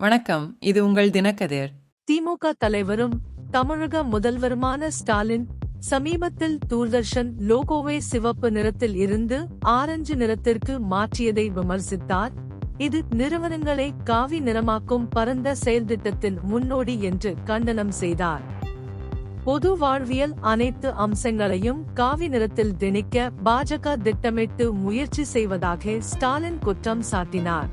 வணக்கம். இது உங்கள் தினக்கதிர். திமுக தலைவரும் தமிழக முதல்வருமான ஸ்டாலின் சமீபத்தில் தூர்தர்ஷன் லோகோவை சிவப்பு நிறத்தில் இருந்து ஆரஞ்சு நிறத்திற்கு மாற்றியதை விமர்சித்தார். இது நிறுவனங்களை காவி நிறமாக்கும் பரந்த செயல்திட்டத்தின் முன்னோடி என்று கண்டனம் செய்தார். பொது வாழ்வியல் அனைத்து அம்சங்களையும் காவி நிறத்தில் திணிக்க பாஜக திட்டமிட்டு முயற்சி செய்வதாக ஸ்டாலின் குற்றம் சாட்டினார்.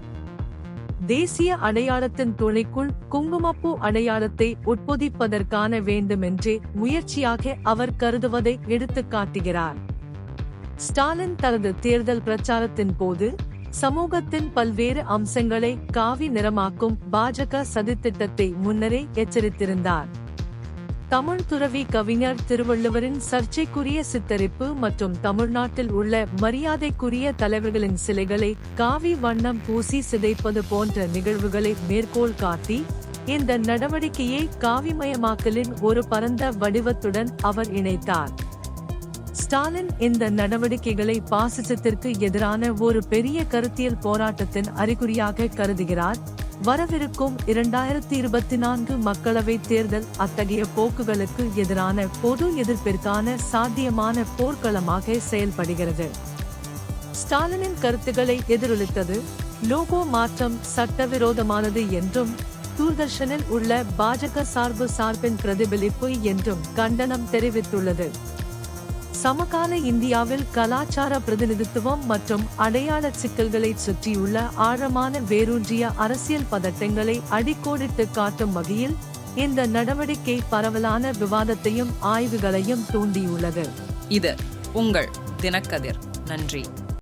தேசிய அடையாளத்தின் துணைக்குள் குங்குமப்பூ அடையாளத்தை உட்பொதிப்பதற்கான வேண்டுமென்றே முயற்சியாக அவர் கருதுவதை எடுத்துக் காட்டுகிறார். ஸ்டாலின் தனது தேர்தல் பிரச்சாரத்தின் போது சமூகத்தின் பல்வேறு அம்சங்களை காவி நிறமாக்கும் பாஜக சதித்திட்டத்தை முன்னரே எச்சரித்திருந்தார். தமிழ் துறவி கவிஞர் திருவள்ளுவரின் சர்ச்சைக்குரிய சித்தரிப்பு மற்றும் தமிழ்நாட்டில் உள்ள மரியாதைக்குரிய தலைவர்களின் சிலைகளை காவி வண்ணம் பூசி சிதைப்பது போன்ற நிகழ்வுகளை மேற்கோள் காட்டி இந்த நடவடிக்கையை காவிமயமாக்கலின் ஒரு பரந்த வடிவத்துடன் அவர் இணைத்தார். ஸ்டாலின் இந்த நடவடிக்கைகளை பாசிசத்திற்கு எதிரான ஒரு பெரிய கருத்தியல் போராட்டத்தின் அறிகுறியாக கருதுகிறார். வரவிருக்கும் 2024 மக்களவைத் தேர்தல் அத்தகைய போக்குகளுக்கு எதிரான பொது எதிர்ப்பிற்கான சாத்தியமான போர்க்களமாக செயல்படுகிறது. ஸ்டாலினின் கருத்துக்களை எதிரொலித்தது. லோகோ மாற்றம் சட்டவிரோதமானது என்றும் தூர்தர்ஷனில் உள்ள பாஜக சார்பின் பிரதிபலிப்பு என்றும் கண்டனம் தெரிவித்துள்ளது. சமகால இந்தியாவில் கலாச்சார பிரதிநிதித்துவம் மற்றும் அடையாள சிக்கல்களை சுற்றியுள்ள ஆழமான வேரூன்றிய அரசியல் பதட்டங்களை அடிக்கோடிட்டு காட்டும் வகையில் இந்த நடவடிக்கை பரவலான விவாதத்தையும் ஆய்வுகளையும் தூண்டியுள்ளது. இது உங்கள் தினக்கதிர். நன்றி.